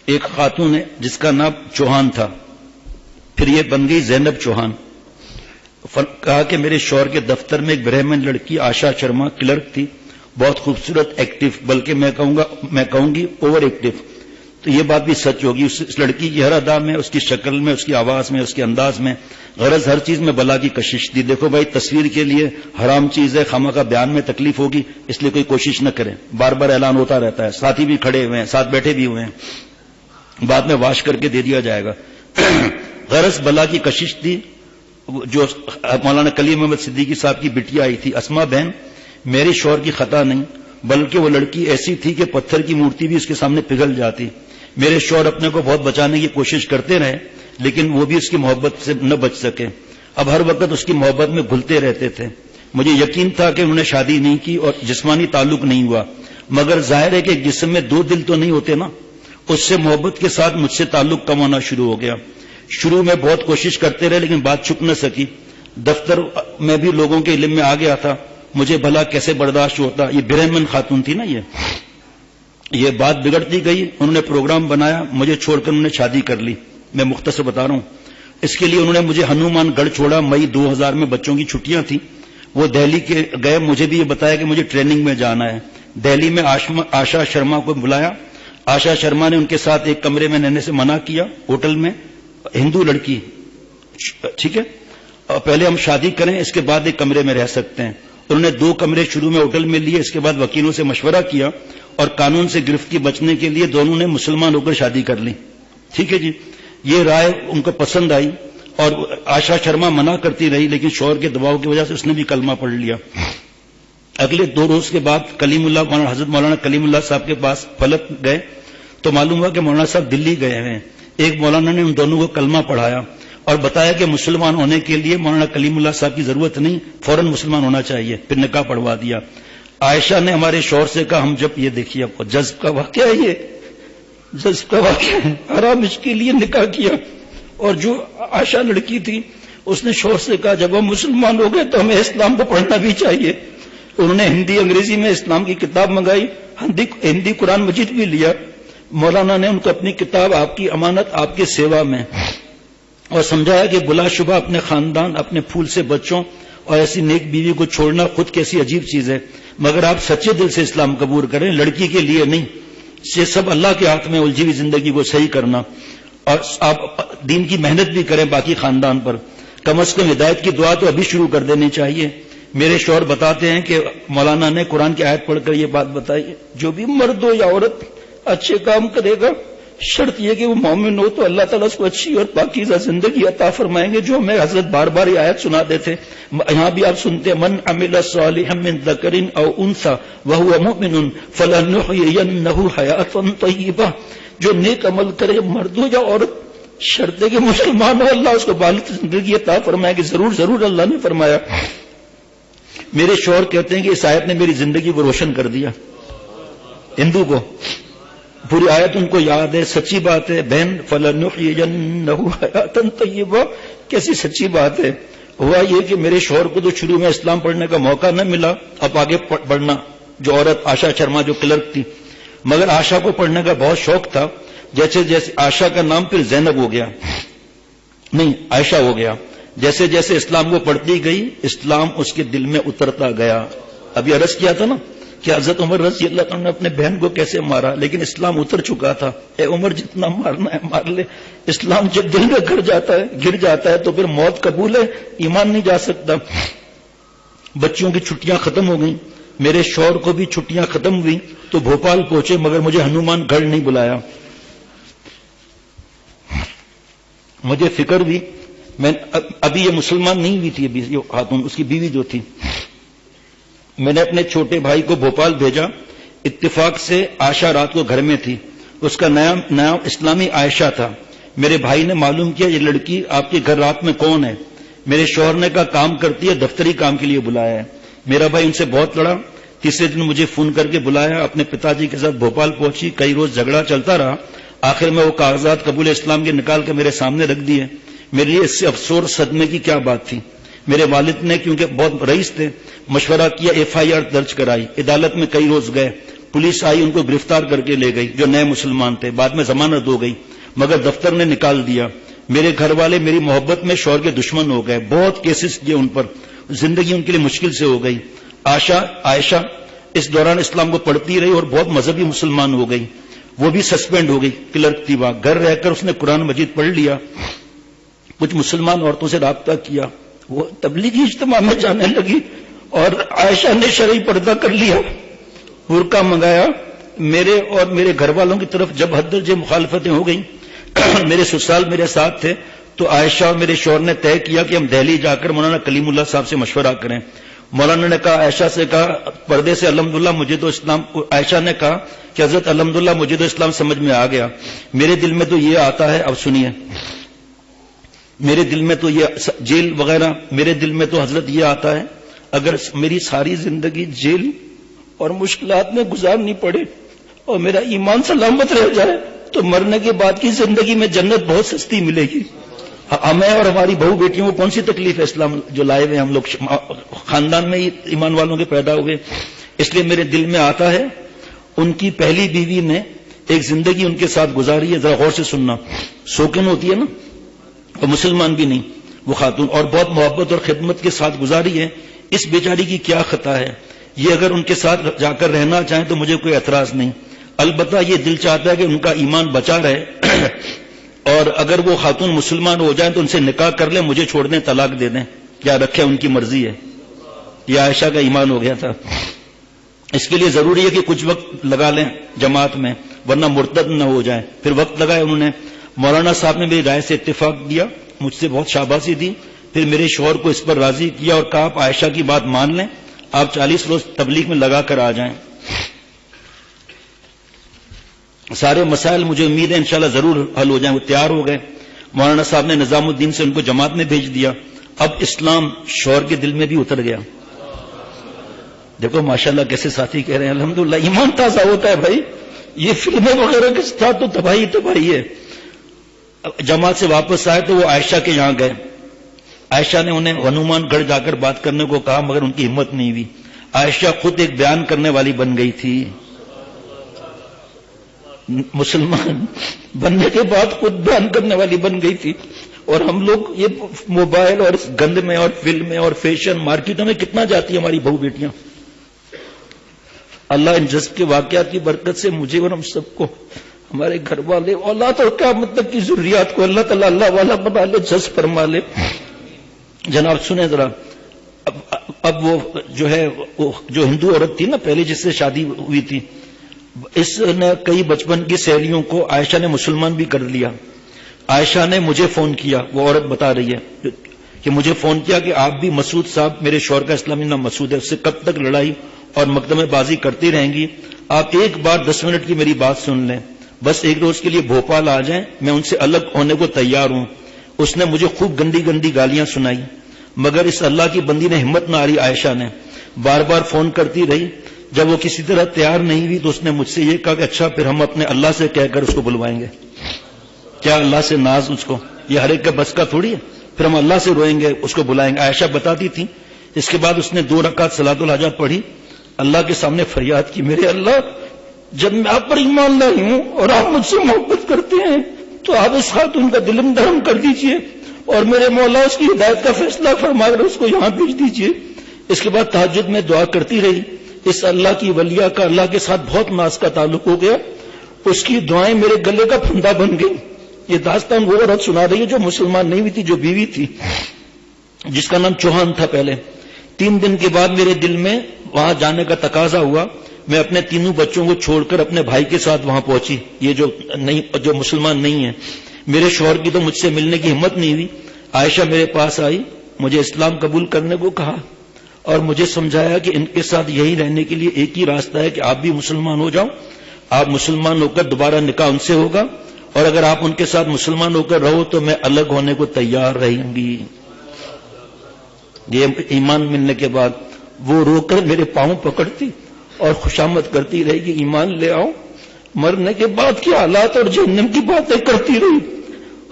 ایک خاتون ہے جس کا نام چوہان تھا، پھر یہ بن گئی زینب چوہان. کہا کہ میرے شوہر کے دفتر میں ایک برہمن لڑکی آشا شرما کلرک تھی، بہت خوبصورت، ایکٹیو، بلکہ میں کہوں گی اوور ایکٹیو. تو یہ بات بھی سچ ہوگی. اس لڑکی کی ہر ادا میں، اس کی شکل میں، اس کی آواز میں، اس کے انداز میں، غرض ہر چیز میں بلا کی کشش تھی. دیکھو بھائی، تصویر کے لیے حرام چیز ہے، خامخواہ بیان میں تکلیف ہوگی، اس لیے کوئی کوشش نہ کریں. بار بار اعلان ہوتا رہتا ہے، ساتھی بھی کھڑے ہوئے ہیں، ساتھ بیٹھے بھی ہوئے ہیں، بعد میں واش کر کے دے دیا جائے گا. غرض بلا کی کشش تھی. جو مولانا کلیم محمد صدیقی صاحب کی بٹیا آئی تھی اسما بہن، میرے شوہر کی خطا نہیں، بلکہ وہ لڑکی ایسی تھی کہ پتھر کی مورتی بھی اس کے سامنے پگھل جاتی. میرے شوہر اپنے کو بہت بچانے کی کوشش کرتے رہے، لیکن وہ بھی اس کی محبت سے نہ بچ سکے. اب ہر وقت اس کی محبت میں گھلتے رہتے تھے. مجھے یقین تھا کہ انہوں نے شادی نہیں کی اور جسمانی تعلق نہیں ہوا، مگر ظاہر ہے کہ ایک جسم میں دو دل تو نہیں ہوتے نا. اس سے محبت کے ساتھ مجھ سے تعلق کم ہونا شروع ہو گیا. شروع میں بہت کوشش کرتے رہے، لیکن بات چھپ نہ سکی. دفتر میں بھی لوگوں کے علم میں آ گیا تھا. مجھے بھلا کیسے برداشت ہوتا. یہ برہمن خاتون تھی نا. یہ بات بگڑتی گئی. انہوں نے پروگرام بنایا، مجھے چھوڑ کر انہوں نے شادی کر لی. میں مختصر بتا رہا ہوں. اس کے لیے انہوں نے مجھے ہنومان گڑھ چھوڑا. مئی 2000 میں بچوں کی چھٹیاں تھیں، وہ دہلی کے گئے. مجھے بھی یہ بتایا کہ مجھے ٹریننگ میں جانا ہے. دہلی میں آشا شرما کو بلایا. آشا شرما نے ان کے ساتھ ایک کمرے میں رہنے سے منع کیا. ہوٹل میں ہندو لڑکی، ٹھیک ہے، پہلے ہم شادی کریں، اس کے بعد ایک کمرے میں رہ سکتے ہیں. انہوں نے 2 کمرے شروع میں ہوٹل میں لیے. اس کے بعد وکیلوں سے مشورہ کیا اور قانون سے گرفت بچنے کے لیے دونوں نے مسلمان ہو کر شادی کر لی. ٹھیک ہے جی. یہ رائے ان کو پسند آئی اور آشا شرما منع کرتی رہی، لیکن شوہر کے دباؤ کی وجہ سے اس نے بھی کلمہ پڑھ لیا. اگلے 2 روز کے بعد حضرت مولانا کلیم اللہ صاحب کے پاس فلک گئے تو معلوم ہوا کہ مولانا صاحب دلی گئے ہیں. ایک مولانا نے ان دونوں کو کلمہ پڑھایا اور بتایا کہ مسلمان ہونے کے لیے مولانا کلیم اللہ صاحب کی ضرورت نہیں، فوراً مسلمان ہونا چاہیے. پھر نکاح پڑھوا دیا. عائشہ نے ہمارے شوہر سے کہا، ہم جب یہ دیکھیے آپ کو جذب کا واقعہ ہے، یہ جذب کا واقعہ ہے، حرام اس کے لیے نکاح کیا. اور جو عائشہ لڑکی تھی اس نے شوہر سے کہا، جب ہم مسلمان ہو گئے تو ہمیں اسلام کو پڑھنا بھی چاہیے. انہوں نے ہندی انگریزی میں اسلام کی کتاب منگائی، ہندی قرآن مجید بھی لیا. مولانا نے ان کو اپنی کتاب، آپ کی امانت آپ کے سیوا میں، اور سمجھایا کہ بلا شبہ اپنے خاندان، اپنے پھول سے بچوں اور ایسی نیک بیوی کو چھوڑنا خود کیسی عجیب چیز ہے، مگر آپ سچے دل سے اسلام قبول کریں، لڑکی کے لیے نہیں. یہ سب اللہ کے ہاتھ میں، الجھی ہوئی زندگی کو صحیح کرنا. اور آپ دین کی محنت بھی کریں باقی خاندان پر. کم از کم ہدایت کی دعا تو ابھی شروع کر دینی چاہیے. میرے شوہر بتاتے ہیں کہ مولانا نے قرآن کی آیت پڑھ کر یہ بات بتائی، جو بھی مرد ہو یا عورت اچھے کام کرے گا، شرط یہ کہ وہ مومن ہو، تو اللہ تعالیٰ اس کو اچھی اور پاکیزہ زندگی عطا فرمائیں گے. جو ہمیں حضرت بار بار یہ آیت سناتے تھے، یہاں بھی آپ سنتے ہیں، من عمل صالحا من ذکر او انثى وهو مؤمن فلنحيينه حیاة طیبہ. جو نیک عمل کرے، مرد ہو یا عورت، شرط ہے کہ مسلمان ہو، اللہ اس کو بالغ زندگی عطا فرمائے گی. ضرور اللہ نے فرمایا. میرے شوہر کہتے ہیں کہ اس آیت نے میری زندگی کو روشن کر دیا. ہندو کو پوری آیت ان کو یاد ہے، سچی بات ہے. بہن فلنحيينه حیاة طیبہ، کیسی سچی بات ہے. ہوا یہ کہ میرے شوہر کو تو شروع میں اسلام پڑھنے کا موقع نہ ملا. اب آگے پڑھنا، جو عورت آشا شرما جو کلرک تھی، مگر آشا کو پڑھنے کا بہت شوق تھا. جیسے جیسے آشا کا نام پھر زینب ہو گیا، نہیں عائشہ ہو گیا. جیسے جیسے اسلام کو پڑھتی گئی، اسلام اس کے دل میں اترتا گیا. ابھی عرض کیا تھا نا کہ حضرت عمر رضی اللہ عنہ نے اپنے بہن کو کیسے مارا، لیکن اسلام اتر چکا تھا. اے عمر، جتنا مارنا ہے مار لے. اسلام جب دل میں گر جاتا ہے تو پھر موت قبول ہے، ایمان نہیں جا سکتا. بچوں کی چھٹیاں ختم ہو گئیں. میرے شوہر کو بھی چھٹیاں ختم ہوئی تو بھوپال پہنچے، مگر مجھے ہنومان گڑھ نہیں بلایا. مجھے فکر ہوئی، میں ابھی یہ مسلمان نہیں ہوئی تھی، ابھی یہ خاتون اس کی بیوی جو تھی. میں نے اپنے چھوٹے بھائی کو بھوپال بھیجا. اتفاق سے آشا رات کو گھر میں تھی. اس کا نام اسلامی عائشہ تھا. میرے بھائی نے معلوم کیا، یہ لڑکی آپ کے گھر رات میں کون ہے. میرے شوہر نے کہا کام کرتی ہے، دفتری کام کے لیے بلایا ہے. میرا بھائی ان سے بہت لڑا. تیسرے دن مجھے فون کر کے بلایا. اپنے پتا جی کے ساتھ بھوپال پہنچی. کئی روز جھگڑا چلتا رہا. آخر میں وہ کاغذات قبول اسلام کے نکال کے میرے سامنے رکھ دیے. میرے لیے اس سے افسوس صدمے کی کیا بات تھی. میرے والد نے، کیونکہ بہت رئیس تھے، مشورہ کیا، FIR درج کرائی. عدالت میں کئی روز گئے. پولیس آئی, ان کو گرفتار کر کے لے گئی, جو نئے مسلمان تھے. بعد میں ضمانت ہو گئی, مگر دفتر نے نکال دیا. میرے گھر والے میری محبت میں شوہر کے دشمن ہو گئے. بہت کیسز کیے ان پر, زندگی ان کے لیے مشکل سے ہو گئی. عائشہ اس دوران اسلام کو پڑھتی رہی اور بہت مذہبی مسلمان ہو گئی. وہ بھی سسپینڈ ہو گئی, کلرک تھی وہاں. گھر رہ کر اس نے قرآن مجید پڑھ لیا. کچھ مسلمان عورتوں سے رابطہ کیا, وہ تبلیغی اجتماع میں جانے لگی, اور عائشہ نے شرعی پردہ کر لیا, برقع منگایا. میرے اور میرے گھر والوں کی طرف جب حد درجے مخالفتیں ہو گئیں, میرے سسرال میرے ساتھ تھے, تو عائشہ اور میرے شوہر نے طے کیا کہ ہم دہلی جا کر مولانا کلیم اللہ صاحب سے مشورہ کریں. مولانا نے کہا, عائشہ سے کہا پردے سے الحمدللہ مجھے تو اسلام, عائشہ نے کہا کہ حضرت الحمدللہ مجھے تو اسلام سمجھ میں آ گیا. میرے دل میں تو یہ آتا ہے, اب سنیے, میرے دل میں تو یہ جیل وغیرہ, میرے دل میں تو حضرت یہ آتا ہے, اگر میری ساری زندگی جیل اور مشکلات میں گزارنی پڑے اور میرا ایمان سلامت رہ جائے تو مرنے کے بعد کی زندگی میں جنت بہت سستی ملے گی. ہمیں اور ہماری بہو بیٹیوں کو کون سی تکلیف ہے اسلام جو لائے ہوئے, ہم لوگ خاندان میں ہی ایمان والوں کے پیدا ہوئے. اس لیے میرے دل میں آتا ہے, ان کی پہلی بیوی نے ایک زندگی ان کے ساتھ گزاری ہے, ذرا غور سے سننا, سوکن ہوتی ہے نا, اور مسلمان بھی نہیں وہ خاتون, اور بہت محبت اور خدمت کے ساتھ گزاری ہے. اس بیچاری کی کیا خطا ہے؟ یہ اگر ان کے ساتھ جا کر رہنا چاہیں تو مجھے کوئی اعتراض نہیں, البتہ یہ دل چاہتا ہے کہ ان کا ایمان بچا رہے, اور اگر وہ خاتون مسلمان ہو جائیں تو ان سے نکاح کر لیں, مجھے چھوڑ دیں, طلاق دے دیں, یا رکھیں, ان کی مرضی ہے. یہ عائشہ کا ایمان ہو گیا تھا. اس کے لیے ضروری ہے کہ کچھ وقت لگا لیں جماعت میں, ورنہ مرتد نہ ہو جائیں. پھر وقت لگایا انہوں نے. مولانا صاحب نے میری رائے سے اتفاق دیا, مجھ سے بہت شاباشی دی. پھر میرے شوہر کو اس پر راضی کیا اور کہا آپ عائشہ کی بات مان لیں, آپ 40 روز تبلیغ میں لگا کر آ جائیں. سارے مسائل مجھے امید ہے انشاءاللہ ضرور حل ہو جائیں. وہ تیار ہو گئے. مولانا صاحب نے نظام الدین سے ان کو جماعت میں بھیج دیا. اب اسلام شوہر کے دل میں بھی اتر گیا. دیکھو ماشاءاللہ کیسے ساتھی کہہ رہے ہیں, الحمدللہ ایمان تازہ ہوتا ہے بھائی. یہ فلمیں وغیرہ کے ساتھ تو تباہی ہے. جماعت سے واپس آئے تو وہ عائشہ کے یہاں گئے. عائشہ نے انہیں ہنومان گڑھ جا کر بات کرنے کو کہا, مگر ان کی ہمت نہیں ہوئی. عائشہ خود ایک بیان کرنے والی بن گئی تھی. مسلمان بننے کے بعد خود بیان کرنے والی بن گئی تھی. اور ہم لوگ یہ موبائل اور اس گند میں اور فلمیں اور فیشن مارکیٹوں میں کتنا جاتی ہے ہماری بہو بیٹیاں. اللہ ان جذب کے واقعات کی برکت سے مجھے اور ہم سب کو, ہمارے گھر والے, اولاد اور کیا مطلب کی ضروریات کو اللہ تعالیٰ اللہ والا بنا لے, جذب فرما لے. جناب سنیں ذرا, اب وہ جو ہے جو ہندو عورت تھی نا پہلے جس سے شادی ہوئی تھی, اس نے کئی بچپن کی سہیلیوں کو عائشہ نے مسلمان بھی کر لیا. عائشہ نے مجھے فون کیا, وہ عورت بتا رہی ہے کہ مجھے فون کیا کہ آپ بھی مسعود صاحب, میرے شوہر کا اسلامی نام مسعود ہے, اس سے کب تک لڑائی اور مقدمے بازی کرتی رہیں گی؟ آپ ایک بار 10 منٹ کی میری بات سن لیں, بس ایک روز کے لیے بھوپال آ جائیں, میں ان سے الگ ہونے کو تیار ہوں. اس نے مجھے خوب گندی گندی گالیاں سنائی, مگر اس اللہ کی بندی نے ہمت نہ ہاری. عائشہ نے بار بار فون کرتی رہی. جب وہ کسی طرح تیار نہیں ہوئی تو اس نے مجھ سے یہ کہا کہ اچھا پھر ہم اپنے اللہ سے کہہ کر اس کو بلوائیں گے. کیا اللہ سے ناز اس کو, یہ ہر ایک کا بس کا تھوڑی ہے. پھر ہم اللہ سے روئیں گے, اس کو بلائیں گے. عائشہ بتاتی تھی. اس کے بعد اس نے 2 رکعت صلاۃ الحاجات پڑھی, اللہ کے سامنے فریاد کی, میرے اللہ جب میں آپ پر ایمان لائی ہوں اور آپ مجھ سے محبت کرتے ہیں تو آپ اس خاتون کا دلم دھرم کر دیجئے, اور میرے مولا اس کی ہدایت کا فیصلہ فرما کر اس کو یہاں بھیج دیجئے. اس کے بعد تہجد میں دعا کرتی رہی. اس اللہ کی ولیہ کا اللہ کے ساتھ بہت ناز کا تعلق ہو گیا. اس کی دعائیں میرے گلے کا پھندا بن گئی. یہ داستان وہ عورت سنا رہی ہے جو مسلمان نہیں ہوئی تھی, جو بیوی تھی, جس کا نام چوہان تھا پہلے. 3 دن کے بعد میرے دل میں وہاں جانے کا تقاضا ہوا. میں اپنے تینوں بچوں کو چھوڑ کر اپنے بھائی کے ساتھ وہاں پہنچی, یہ جو مسلمان نہیں ہے. میرے شوہر کی تو مجھ سے ملنے کی ہمت نہیں ہوئی. عائشہ میرے پاس آئی, مجھے اسلام قبول کرنے کو کہا اور مجھے سمجھایا کہ ان کے ساتھ یہی رہنے کے لیے ایک ہی راستہ ہے کہ آپ بھی مسلمان ہو جاؤ. آپ مسلمان ہو کر دوبارہ نکاح ان سے ہوگا, اور اگر آپ ان کے ساتھ مسلمان ہو کر رہو تو میں الگ ہونے کو تیار رہوں گی. یہ ایمان ملنے کے بعد وہ رو کر میرے پاؤں پکڑتی اور خوشامد کرتی رہی کہ ایمان لے آؤ. مرنے کے بعد کے حالات اور جہنم کی باتیں کرتی رہی.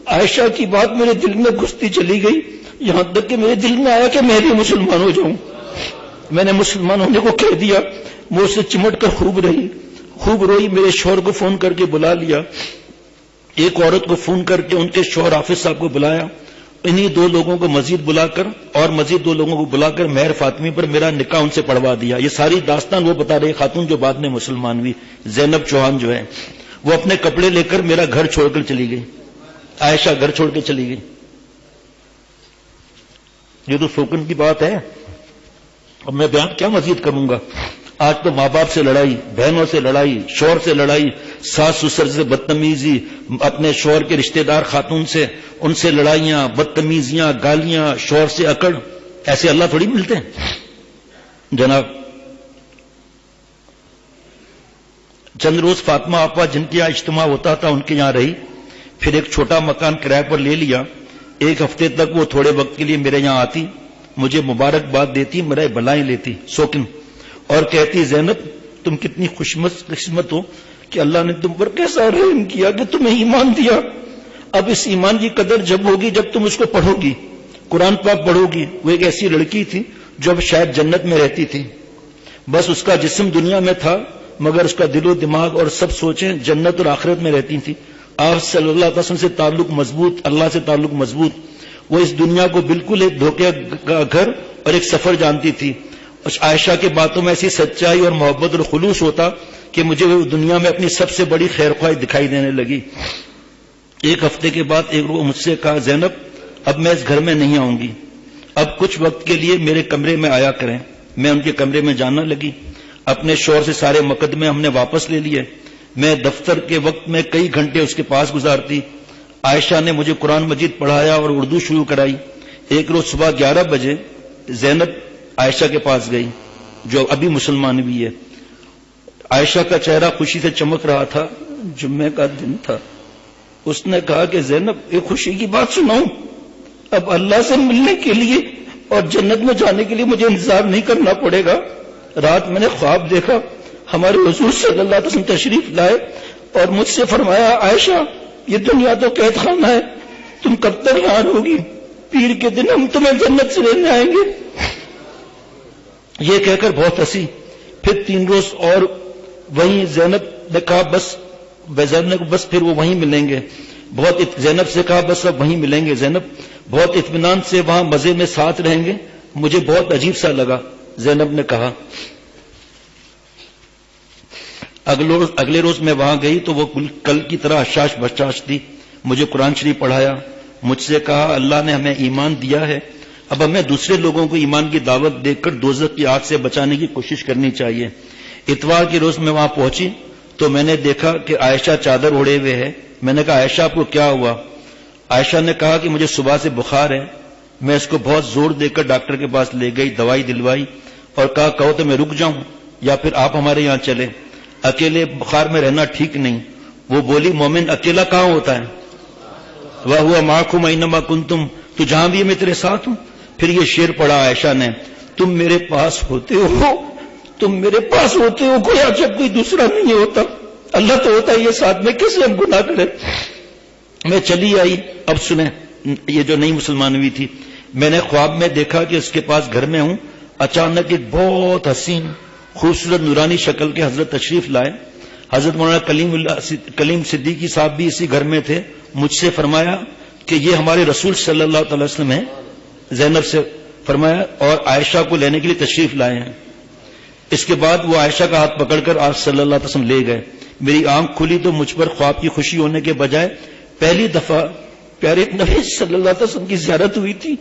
عائشہ کی بات میرے دل میں گھستی چلی گئی, یہاں تک کہ میرے دل میں آیا کہ میں بھی مسلمان ہو جاؤں. میں نے مسلمان ہونے کو کہہ دیا. وہ اس سے چمٹ کر خوب رہی. خوب روئی، میرے شوہر کو فون کر کے بلا لیا، ایک عورت کو فون کر کے ان کے شوہر حافظ صاحب کو بلایا، انہی 2 لوگوں کو مزید بلا کر اور مزید 2 لوگوں کو بلا کر مہر فاطمی پر میرا نکاح ان سے پڑھوا دیا۔ یہ ساری داستان وہ بتا رہی خاتون جو بعد میں مسلمان ہوئی، زینب چوہان جو ہے، وہ اپنے کپڑے لے کر میرا گھر چھوڑ کر چلی گئی، عائشہ گھر چھوڑ کے چلی گئی۔ یہ تو سوکن کی بات ہے، اب میں بیان کیا مزید کروں گا؟ آج تو ماں باپ سے لڑائی، بہنوں سے لڑائی، شوہر سے لڑائی، ساس سسر سے بدتمیزی، اپنے شوہر کے رشتہ دار خاتون سے ان سے لڑائیاں، بدتمیزیاں، گالیاں، شوہر سے اکڑ، ایسے اللہ تھوڑی ملتے ہیں جناب۔ چند روز فاطمہ آپا جن کے یہاں اجتماع ہوتا تھا ان کے یہاں رہی، پھر ایک چھوٹا مکان کرائے پر لے لیا۔ 1 ہفتے تک وہ تھوڑے وقت کے لیے میرے یہاں آتی، مجھے مبارکباد دیتی، میرے بلائیں لیتی، سوکن، اور کہتی زینب تم کتنی خوش قسمت ہو کہ اللہ نے تم پر کیسا رحم کیا کہ تمہیں ایمان دیا۔ اب اس ایمان کی قدر جب ہوگی جب تم اس کو پڑھو گی، قرآن پاک پڑھو گی۔ وہ ایک ایسی لڑکی تھی جو اب شاید جنت میں رہتی تھی، بس اس کا جسم دنیا میں تھا مگر اس کا دل و دماغ اور سب سوچیں جنت اور آخرت میں رہتی تھی۔ آپ صلی اللہ علیہ وسلم سے تعلق مضبوط، اللہ سے تعلق مضبوط۔ وہ اس دنیا کو بالکل ایک دھوکے کا گھر اور ایک سفر جانتی تھی۔ عائشہ کے باتوں میں ایسی سچائی اور محبت اور خلوص ہوتا کہ مجھے وہ دنیا میں اپنی سب سے بڑی خیر خواہ دکھائی دینے لگی۔ 1 ہفتے کے بعد ایک روز مجھ سے کہا زینب اب میں اس گھر میں نہیں آؤں گی، اب کچھ وقت کے لیے میرے کمرے میں آیا کریں۔ میں ان کے کمرے میں جانا لگی، اپنے شوہر سے سارے مقدمے ہم نے واپس لے لیے۔ میں دفتر کے وقت میں کئی گھنٹے اس کے پاس گزارتی۔ عائشہ نے مجھے قرآن مجید پڑھایا اور اردو شروع کرائی۔ ایک روز صبح 11 بجے زینب عائشہ کے پاس گئی جو ابھی مسلمان بھی ہے۔ عائشہ کا چہرہ خوشی سے چمک رہا تھا، جمعے کا دن تھا۔ اس نے کہا کہ زینب ایک خوشی کی بات سناؤں، اب اللہ سے ملنے کے لیے اور جنت میں جانے کے لیے مجھے انتظار نہیں کرنا پڑے گا۔ رات میں نے خواب دیکھا، ہمارے حضور صلی اللہ علیہ وسلم تشریف لائے اور مجھ سے فرمایا عائشہ یہ دنیا تو قید خانہ ہے، تم کب تک یہاں رہوگی؟ پیر کے دن ہم تمہیں جنت سے لینے آئیں گے۔ یہ کہہ کر بہت ہنسی۔ پھر 3 روز اور وہیں زینب نے کہا بس پھر وہ وہیں ملیں گے۔ زینب سے کہا بس اب وہیں ملیں گے، زینب بہت اطمینان سے وہاں مزے میں ساتھ رہیں گے۔ مجھے بہت عجیب سا لگا، زینب نے کہا۔ اگلے روز میں وہاں گئی تو وہ کل کی طرح حشاش بشاش تھی۔ مجھے قرآن شریف پڑھایا، مجھ سے کہا اللہ نے ہمیں ایمان دیا ہے، اب ہمیں دوسرے لوگوں کو ایمان کی دعوت دے کر دوزخ کی آگ سے بچانے کی کوشش کرنی چاہیے۔ اتوار کے روز میں وہاں پہنچی تو میں نے دیکھا کہ عائشہ چادر اوڑے ہوئے ہے۔ میں نے کہا عائشہ آپ کو کیا ہوا؟ عائشہ نے کہا کہ مجھے صبح سے بخار ہے۔ میں اس کو بہت زور دے کر ڈاکٹر کے پاس لے گئی، دوائی دلوائی اور کہا کہو تو میں رک جاؤں یا پھر آپ ہمارے یہاں چلے، اکیلے بخار میں رہنا ٹھیک نہیں۔ وہ بولی مومن اکیلا کہاں ہوتا ہے؟ وَهُوَ مَعَكُمْ أَيْنَمَا كُنْتُمْ، تو جہاں بھی میں تیرے ساتھ ہوں۔ پھر یہ شعر پڑھا عائشہ نے، تم میرے پاس ہوتے ہو، تم میرے پاس ہوتے ہو، کوئی جب کوئی دوسرا نہیں ہوتا، اللہ تو ہوتا ہے یہ ساتھ میں، کیسے ہم گناہ کریں؟ میں چلی آئی۔ اب سنیں، یہ جو نئی مسلمان ہوئی تھی، میں نے خواب میں دیکھا کہ اس کے پاس گھر میں ہوں، اچانک ایک بہت حسین خوبصورت نورانی شکل کے حضرت تشریف لائے۔ حضرت مولانا کلیم صدیقی صاحب بھی اسی گھر میں تھے۔ مجھ سے فرمایا کہ یہ ہمارے رسول صلی اللہ تعالی وسلم ہیں۔ زینب سے فرمایا اور عائشہ کو لینے کے لیے تشریف لائے ہیں۔ اس کے بعد وہ عائشہ کا ہاتھ پکڑ کر آپ صلی اللہ علیہ وسلم لے گئے۔ میری آنکھ کھلی تو مجھ پر خواب کی خوشی ہونے کے بجائے پہلی دفعہ پیارے نبی صلی اللہ علیہ وسلم کی زیارت ہوئی تھی،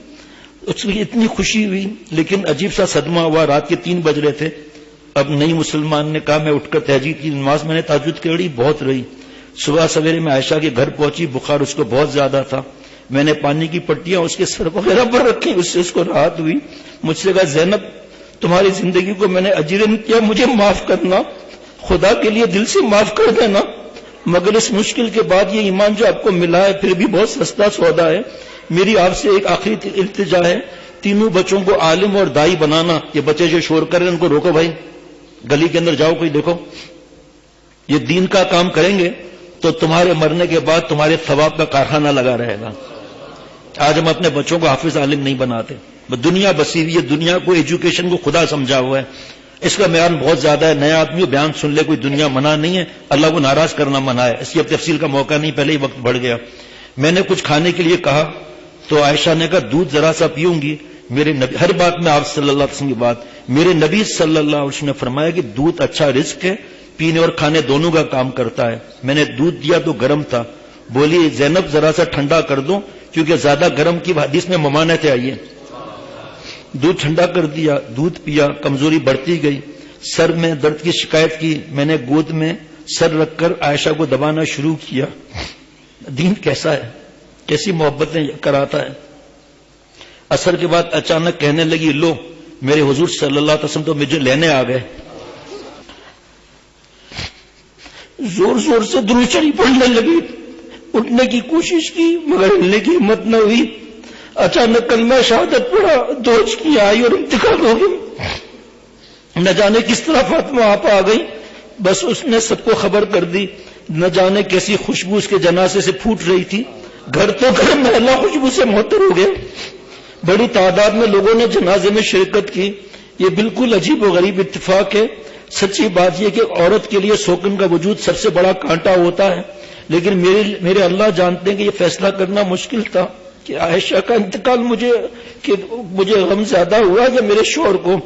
اس میں اتنی خوشی ہوئی، لیکن عجیب سا صدمہ ہوا۔ رات کے 3 بج رہے تھے۔ اب نئی مسلمان نے کہا میں اٹھ کر تہجد کی نماز میں نے تہجد کری، بہت رہی۔ صبح سویرے میں عائشہ کے گھر پہنچی، بخار اس کو بہت زیادہ تھا۔ میں نے پانی کی پٹیاں اس کے سر وغیرہ پر رکھی، اس سے اس کو راحت ہوئی۔ مجھ سے کہا زینب تمہاری زندگی کو میں نے اجرن کیا، مجھے معاف کرنا، خدا کے لیے دل سے معاف کر دینا، مگر اس مشکل کے بعد یہ ایمان جو آپ کو ملا ہے پھر بھی بہت سستا سودا ہے۔ میری آپ سے ایک آخری التجا ہے، تینوں بچوں کو عالم اور دائی بنانا۔ یہ بچے جو شور کر رہے ہیں ان کو روکو بھائی، گلی کے اندر جاؤ، کوئی دیکھو، یہ دین کا کام کریں گے تو تمہارے مرنے کے بعد تمہارے ثواب کا کارخانہ لگا رہے گا۔ آج ہم اپنے بچوں کو حافظ عالم نہیں بناتے، دنیا بسی ہوئی ہے، دنیا کو ایجوکیشن کو خدا سمجھا ہوا ہے۔ اس کا بیان بہت زیادہ ہے، نیا آدمی بیان سن لے کوئی دنیا منع نہیں ہے، اللہ کو ناراض کرنا منع ہے، اس کی اب تفصیل کا موقع نہیں، پہلے ہی وقت بڑھ گیا۔ میں نے کچھ کھانے کے لیے کہا تو عائشہ نے کہا دودھ ذرا سا پیوں گی، میرے نبی، ہر بات میں آپ صلی اللہ علیہ وسلم کی بات، میرے نبی صلی اللہ علیہ وسلم نے فرمایا کہ دودھ اچھا رزق ہے، پینے اور کھانے دونوں کا کام کرتا ہے۔ میں نے دودھ دیا تو گرم تھا، بولی زینب ذرا سا ٹھنڈا کر دو کیونکہ زیادہ گرم کی حدیث میں ممانعت آئی ہے۔ دودھ ٹھنڈا کر دیا، دودھ پیا، کمزوری بڑھتی گئی، سر میں درد کی شکایت کی، میں نے گود میں سر رکھ کر عائشہ کو دبانا شروع کیا۔ دین کیسا ہے، کیسی محبتیں کراتا ہے۔ عصر کے بعد اچانک کہنے لگی لو میرے حضور صلی اللہ علیہ وسلم تو مجھے لینے آ گئے۔ زور زور سے درود شریف پڑھنے لگی، اٹھنے کی کوشش کی مگر ہلنے کی ہمت نہ ہوئی۔ اچانک کلمہ شہادت پڑھا، دوچ کی آئی اور انتقال ہو گئی۔ نہ جانے کس طرح فاطمہ آپ آ گئی، بس اس نے سب کو خبر کر دی۔ نہ جانے کیسی خوشبو اس کے جنازے سے پھوٹ رہی تھی، گھر تو گھر محلہ خوشبو سے معطر ہو گیا۔ بڑی تعداد میں لوگوں نے جنازے میں شرکت کی۔ یہ بالکل عجیب و غریب اتفاق ہے۔ سچی بات یہ کہ عورت کے لیے سوکن کا وجود سب سے بڑا کانٹا ہوتا ہے، لیکن میرے اللہ جانتے ہیں کہ یہ فیصلہ کرنا مشکل تھا کہ عائشہ کا انتقال مجھے غم زیادہ ہوا یا میرے شوہر کو۔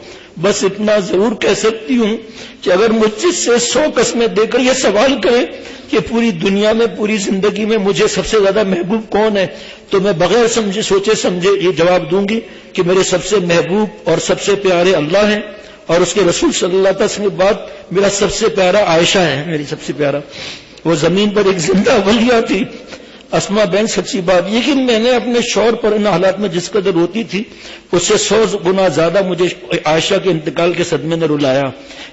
بس اتنا ضرور کہہ سکتی ہوں کہ اگر مجھ سے 100 قسمیں دے کر یہ سوال کریں کہ پوری دنیا میں، پوری زندگی میں مجھے سب سے زیادہ محبوب کون ہے، تو میں بغیر سوچے سمجھے یہ جواب دوں گی کہ میرے سب سے محبوب اور سب سے پیارے اللہ ہیں، اور اس کے رسول صلی اللہ علیہ وسلم کے بعد میرا سب سے پیارا عائشہ ہے، میری سب سے پیارا۔ وہ زمین پر ایک زندہ ولیہ تھی۔ اسما بہن سچی بات یہ کہ میں نے اپنے شوہر پر ان حالات میں جس قدر روتی تھی اس سے 100 گنا زیادہ مجھے عائشہ کے انتقال کے صدمے نے رلایا۔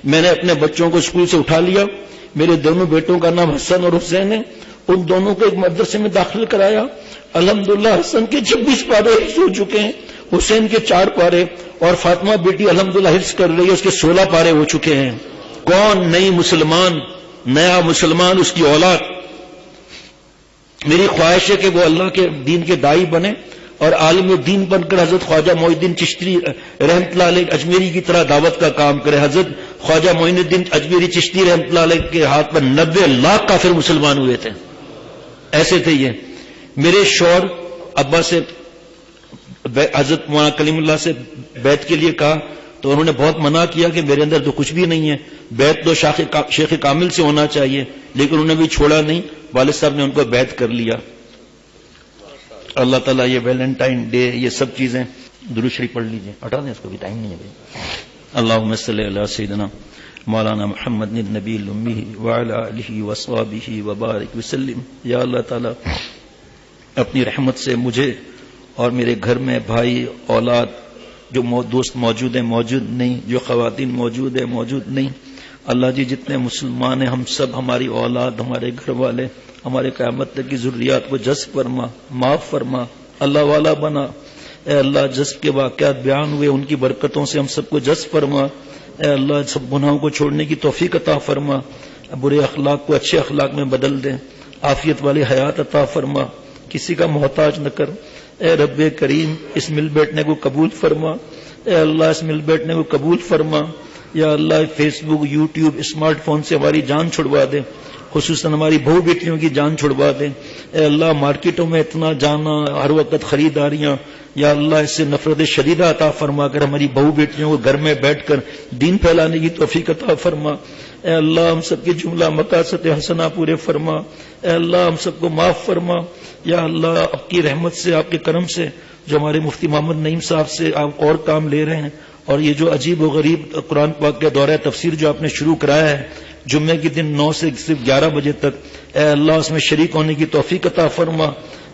میں نے اپنے بچوں کو اسکول سے اٹھا لیا، میرے دونوں بیٹوں کا نام حسن اور حسین ہے، ان دونوں کو ایک مدرسے میں داخل کرایا۔ الحمدللہ حسن کے 26 پارے حفظ ہو چکے ہیں، حسین کے 4 پارے، اور فاطمہ بیٹی الحمدللہ حفظ کر رہی ہے، اس کے 16 پارے ہو چکے ہیں۔ کون نئی مسلمان، نیا مسلمان، اس کی اولاد۔ میری خواہش ہے کہ وہ اللہ کے دین کے داعی بنے اور عالم دین بن کر حضرت خواجہ معین الدین چشتی رحمۃ اللہ علیہ اجمیری کی طرح دعوت کا کام کرے۔ حضرت خواجہ معین الدین اجمیری چشتی رحمۃ اللہ علیہ کے ہاتھ پر 90 لاکھ کافر مسلمان ہوئے تھے، ایسے تھے یہ۔ میرے شوہر ابا سے حضرت مولانا کلیم اللہ سے بیعت کے لیے کہا تو انہوں نے بہت منع کیا کہ میرے اندر تو کچھ بھی نہیں ہے، بیعت تو شیخ کامل سے ہونا چاہیے، لیکن انہوں نے بھی چھوڑا نہیں، والد صاحب نے ان کو بیعت کر لیا۔ اللہ تعالیٰ یہ ویلنٹائن ڈے، یہ سب چیزیں درود شریف پڑھ لیجئے، ہٹا دیں اس کو بھی، ٹائم نہیں ہے بھائی۔ اللہم صلی علی سیدنا مولانا محمد النبی الامی وعلی آلہ وصحبہ وبارک وسلم۔ یا اللہ تعالیٰ اپنی رحمت سے مجھے اور میرے گھر میں بھائی، اولاد، جو دوست موجود ہیں موجود نہیں، جو خواتین موجود ہیں موجود نہیں، اللہ جی جتنے مسلمان ہیں ہم سب، ہماری اولاد، ہمارے گھر والے، ہمارے قیامت تک کی ذریات کو جذب فرما، معاف فرما، اللہ والا بنا۔ اے اللہ جذب کے واقعات بیان ہوئے ان کی برکتوں سے ہم سب کو جذب فرما۔ اے اللہ سب گناہوں کو چھوڑنے کی توفیق عطا فرما، برے اخلاق کو اچھے اخلاق میں بدل دیں، عافیت والی حیات عطا فرما، کسی کا محتاج نہ کر۔ اے رب کریم اس مل بیٹھنے کو قبول فرما، اے اللہ اس مل بیٹھنے کو قبول فرما۔ یا اللہ فیس بک، یوٹیوب، اسمارٹ فون سے ہماری جان چھڑوا دے، خصوصاً ہماری بہو بیٹیوں کی جان چھڑوا دے۔ اے اللہ مارکیٹوں میں اتنا جانا، ہر وقت خریداریاں، یا اللہ اس سے نفرت شدیدہ عطا فرما کر ہماری بہو بیٹیوں کو گھر میں بیٹھ کر دین پھیلانے کی توفیق عطا فرما۔ اے اللہ ہم سب کی جملہ مقاصد حسنہ پورے فرما۔ اے اللہ ہم سب کو معاف فرما۔ یا اللہ آپ کی رحمت سے، آپ کے کرم سے جو ہمارے مفتی محمد نعیم صاحب سے آپ اور کام لے رہے ہیں، اور یہ جو عجیب و غریب قرآن پاک کے دورہ تفسیر جو آپ نے شروع کرایا ہے جمعے کے دن 9 سے صرف 11 بجے تک، اے اللہ اس میں شریک ہونے کی توفیق عطا فرما۔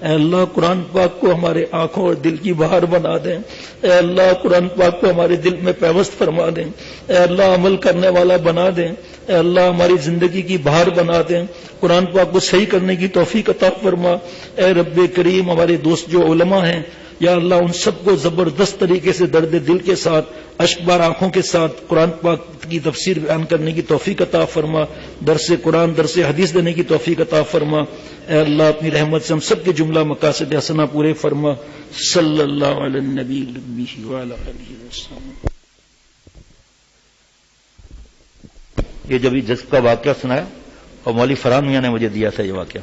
اے اللہ قرآن پاک کو ہمارے آنکھوں اور دل کی بہار بنا دیں۔ اے اللہ قرآن پاک کو ہمارے دل میں پیوست فرما دیں۔ اے اللہ عمل کرنے والا بنا دیں۔ اے اللہ ہماری زندگی کی بہار بنا دیں، قرآن پاک کو صحیح کرنے کی توفیق عطا فرما۔ اے رب کریم ہمارے دوست جو علماء ہیں، یا اللہ ان سب کو زبردست طریقے سے درد دل کے ساتھ، اشکبار آنکھوں کے ساتھ قرآن پاک کی تفسیر بیان کرنے کی توفیق عطا فرما، درس قرآن، درس حدیث دینے کی توفیق عطا فرما۔ اے اللہ اپنی رحمت سے ہم سب کے جملہ مقاصد حسنہ پورے فرما۔ صلی اللہ علی النبی وعلی آلہ وسلم۔ یہ جب جس کا واقعہ سنایا اور مولوی فرحان میاں نے مجھے دیا تھا یہ واقعہ.